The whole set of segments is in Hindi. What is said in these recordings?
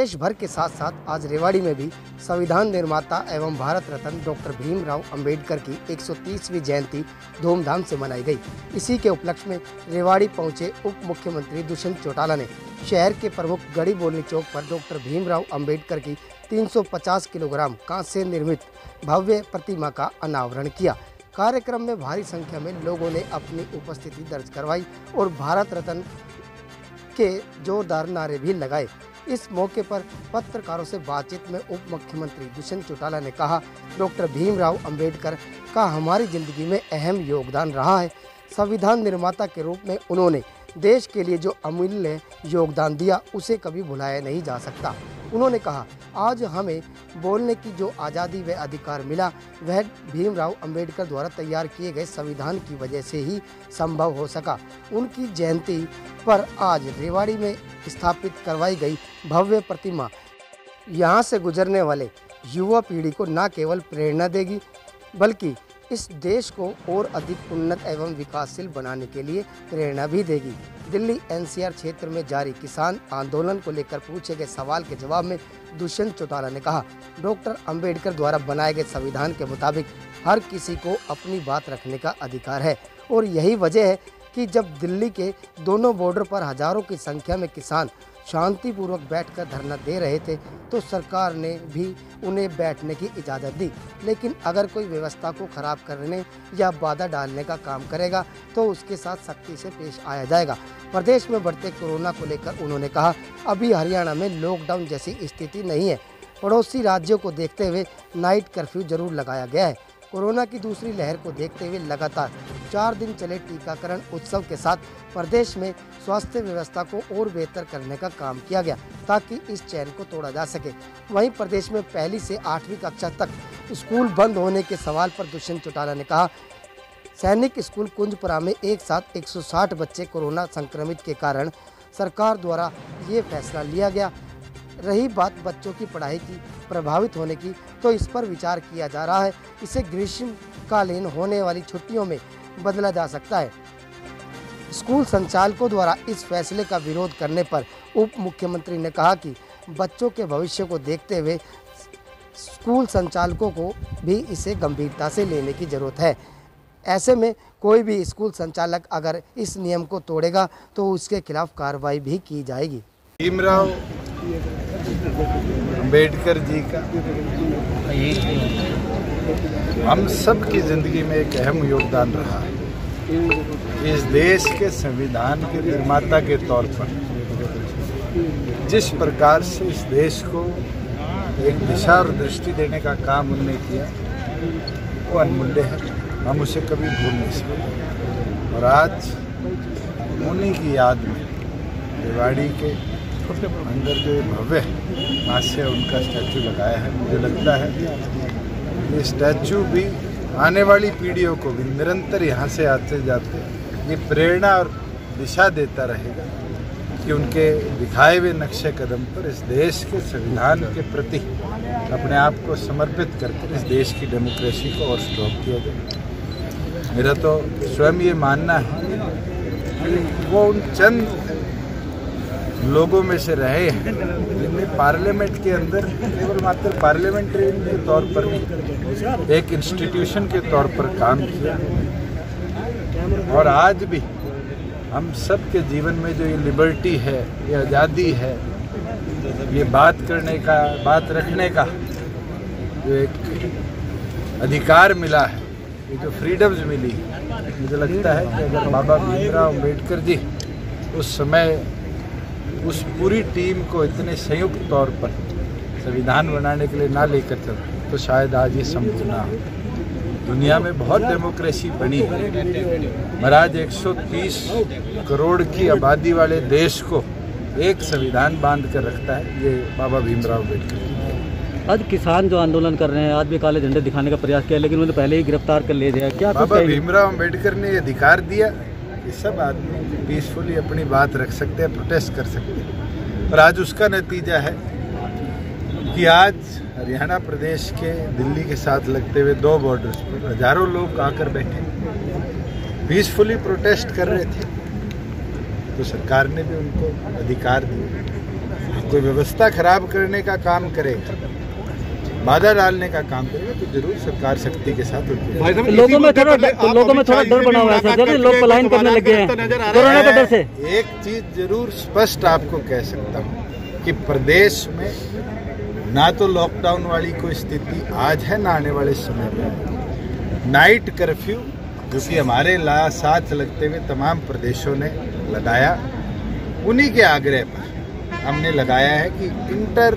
देश भर के साथ साथ आज रेवाड़ी में भी संविधान निर्माता एवं भारत रत्न डॉक्टर भीमराव अंबेडकर की 130वीं जयंती धूमधाम से मनाई गई। इसी के उपलक्ष्य में रेवाड़ी पहुंचे उप मुख्यमंत्री दुष्यंत चौटाला ने शहर के प्रमुख गड़ी बोलनी चौक पर डॉक्टर भीमराव अंबेडकर की 350 किलोग्राम कांस्य निर्मित भव्य प्रतिमा का अनावरण किया। कार्यक्रम में भारी संख्या में लोगों ने अपनी उपस्थिति दर्ज करवाई और भारत रत्न के जोरदार नारे भी लगाए। इस मौके पर पत्रकारों से बातचीत में उप मुख्यमंत्री दुष्यंत चौटाला ने कहा, डॉक्टर भीमराव अंबेडकर का हमारी जिंदगी में अहम योगदान रहा है। संविधान निर्माता के रूप में उन्होंने देश के लिए जो अमूल्य योगदान दिया उसे कभी भुलाया नहीं जा सकता। उन्होंने कहा, आज हमें बोलने की जो आज़ादी व अधिकार मिला वह भीमराव अंबेडकर द्वारा तैयार किए गए संविधान की वजह से ही संभव हो सका। उनकी जयंती पर आज रेवाड़ी में स्थापित करवाई गई भव्य प्रतिमा यहाँ से गुजरने वाले युवा पीढ़ी को न केवल प्रेरणा देगी बल्कि इस देश को और अधिक उन्नत एवं विकासशील बनाने के लिए प्रेरणा भी देगी। दिल्ली एनसीआर क्षेत्र में जारी किसान आंदोलन को लेकर पूछे गए सवाल के जवाब में दुष्यंत चौटाला ने कहा, डॉक्टर अंबेडकर द्वारा बनाए गए संविधान के मुताबिक हर किसी को अपनी बात रखने का अधिकार है और यही वजह है कि जब दिल्ली के दोनों बॉर्डर पर हजारों की संख्या में किसान शांतिपूर्वक बैठकर धरना दे रहे थे तो सरकार ने भी उन्हें बैठने की इजाज़त दी। लेकिन अगर कोई व्यवस्था को खराब करने या बाधा डालने का काम करेगा तो उसके साथ सख्ती से पेश आया जाएगा। प्रदेश में बढ़ते कोरोना को लेकर उन्होंने कहा, अभी हरियाणा में लॉकडाउन जैसी स्थिति नहीं है। पड़ोसी राज्यों को देखते हुए नाइट कर्फ्यू जरूर लगाया गया है। कोरोना की दूसरी लहर को देखते हुए लगातार 4 दिन चले टीकाकरण उत्सव के साथ प्रदेश में स्वास्थ्य व्यवस्था को और बेहतर करने का काम किया गया ताकि इस चैन को तोड़ा जा सके। वहीं प्रदेश में पहली से 8वीं कक्षा तक स्कूल बंद होने के सवाल पर दुष्यंत चौटाला ने कहा, सैनिक स्कूल कुंजपुरा में एक साथ 160 बच्चे कोरोना संक्रमित के कारण सरकार द्वारा ये फैसला लिया गया। रही बात बच्चों की पढ़ाई की प्रभावित होने की तो इस पर विचार किया जा रहा है। इसे ग्रीष्मकालीन होने वाली छुट्टियों में बदला जा सकता है। स्कूल संचालकों द्वारा इस फैसले का विरोध करने पर उप मुख्यमंत्री ने कहा कि बच्चों के भविष्य को देखते हुए स्कूल संचालकों को भी इसे गंभीरता से लेने की जरूरत है। ऐसे में कोई भी स्कूल संचालक अगर इस नियम को तोड़ेगा तो उसके खिलाफ कार्रवाई भी की जाएगी। भीमराव अंबेडकर जी का हम सब की जिंदगी में एक अहम योगदान रहा है। इस देश के संविधान के निर्माता के तौर पर जिस प्रकार से इस देश को एक दिशा और दृष्टि देने का काम उन्होंने किया वो अनमूल्य है, हम उसे कभी भूल नहीं सकते। और आज उन्हीं की याद में रेवाड़ी के अंदर जो भव्य हास्य उनका स्टैचू लगाया है, मुझे लगता है ये स्टैचू भी आने वाली पीढ़ियों को भी निरंतर यहाँ से आते जाते ये प्रेरणा और दिशा देता रहेगा कि उनके दिखाए हुए नक्शे कदम पर इस देश के संविधान के प्रति अपने आप को समर्पित करके इस देश की डेमोक्रेसी को और स्ट्रॉन्ग किया जाए। मेरा तो स्वयं ये मानना है कि वो उन चंद लोगों में से रहे हैं जिनमें पार्लियामेंट के अंदर केवल मात्र पार्लियामेंट्रियन के तौर पर नहीं एक इंस्टीट्यूशन के तौर पर काम किया। और आज भी हम सब के जीवन में जो ये लिबर्टी है, ये आज़ादी है, ये बात करने का, बात रखने का जो एक अधिकार मिला है, ये जो फ्रीडम्स मिली है, मुझे लगता है कि अगर बाबा भीमराव अंबेडकर जी उस समय उस पूरी टीम को इतने संयुक्त तौर पर संविधान बनाने के लिए ना लेकर चलते तो शायद आज ये संभव ना हो। दुनिया में बहुत डेमोक्रेसी बनी है, महाराज 130 करोड़ की आबादी वाले देश को एक संविधान बांध कर रखता है ये बाबा भीमराव अंबेडकर। आज किसान जो आंदोलन कर रहे हैं, आज भी काले झंडे दिखाने का प्रयास किया लेकिन उन्हें पहले ही गिरफ्तार कर ले दिया। क्या बाबा भीमराव अंबेडकर ने ये अधिकार दिया कि सब आदमी पीसफुली अपनी बात रख सकते हैं, प्रोटेस्ट कर सकते हैं। और आज उसका नतीजा है कि आज हरियाणा प्रदेश के दिल्ली के साथ लगते हुए 2 बॉर्डर्स पर हजारों लोग आकर बैठे पीसफुली प्रोटेस्ट कर रहे थे तो सरकार ने भी उनको अधिकार दिया कोई व्यवस्था खराब करने का काम करेगा, बाधा डालने का काम करेगा, तो जरूर सरकार शक्ति के साथ उनकी लोगों में थोड़ा डर बना हुआ है सर, लोग पलायन करने लगे हैं कोरोना के डर से। एक चीज जरूर स्पष्ट आपको कह सकता हूँ कि प्रदेश में ना तो लॉकडाउन वाली कोई स्थिति आज है, ना आने वाले समय में। नाइट कर्फ्यू जो कि हमारे साथ लगते हुए तमाम प्रदेशों ने लगाया, उन्हीं के आग्रह पर हमने लगाया है कि इंटर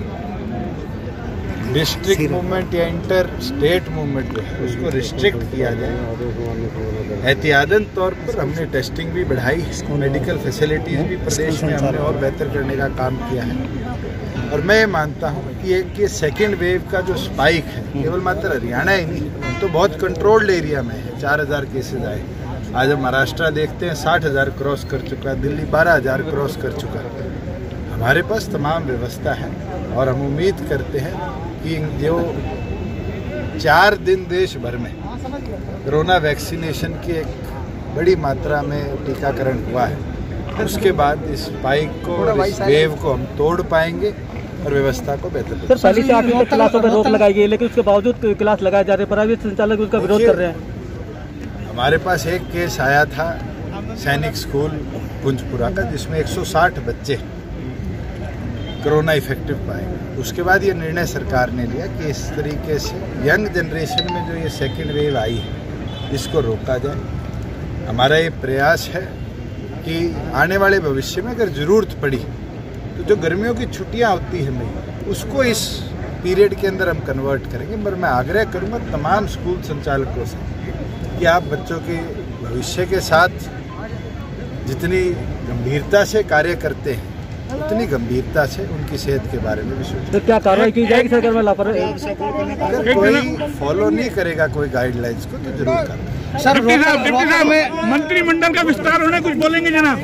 डिस्ट्रिक्ट मूवमेंट या इंटर स्टेट मूवमेंट जो है उसको रिस्ट्रिक्ट किया जाए। एहतियातन तौर पर हमने टेस्टिंग भी बढ़ाई, मेडिकल फैसिलिटीज भी प्रदेश में हमने और बेहतर करने का काम किया है। और मैं मानता हूँ कि ये सेकेंड वेव का जो स्पाइक है केवल मात्र हरियाणा ही नहीं, तो बहुत कंट्रोल्ड एरिया में है। 4000 केसेज आए, आज हम महाराष्ट्र देखते हैं 60,000 क्रॉस कर चुका, दिल्ली 12,000 क्रॉस कर चुका। हमारे पास तमाम व्यवस्था है और हम उम्मीद करते हैं कि जो 4 दिन देश भर में कोरोना वैक्सीनेशन की एक बड़ी मात्रा में टीकाकरण हुआ है, उसके बाद इस स्पाइक को, इस वेव को हम तोड़ पाएंगे और व्यवस्था को बेहतर। सर पहली से 8वीं तक क्लासों पर रोक लगाई गई, लेकिन उसके बावजूद क्लास लगाए जा रहे हैं, प्राइवेट संचालक उसका विरोध कर रहे हैं। हमारे पास एक केस आया था सैनिक स्कूल कुंजपुरा का, जिसमें 160 बच्चे कोरोना इफेक्टिव पाए। उसके बाद ये निर्णय सरकार ने लिया कि इस तरीके से यंग जनरेशन में जो ये सेकेंड वेव आई है इसको रोका जाए। हमारा ये प्रयास है कि आने वाले भविष्य में अगर ज़रूरत पड़ी तो जो गर्मियों की छुट्टियां होती हैं मई, उसको इस पीरियड के अंदर हम कन्वर्ट करेंगे। पर मैं आग्रह करूंगा तमाम स्कूल संचालकों से कि आप बच्चों के भविष्य के साथ जितनी गंभीरता से कार्य करते हैं उतनी गंभीरता से उनकी सेहत के बारे में भी सोचें। तो क्या कार्रवाई की जाएगी सरकार में लापरवाही? अगर कोई फॉलो नहीं करेगा कोई गाइडलाइंस को तो जरूर करना। सर डिप्टी साहब में मंत्रिमंडल का विस्तार होने कुछ बोलेंगे जनाब?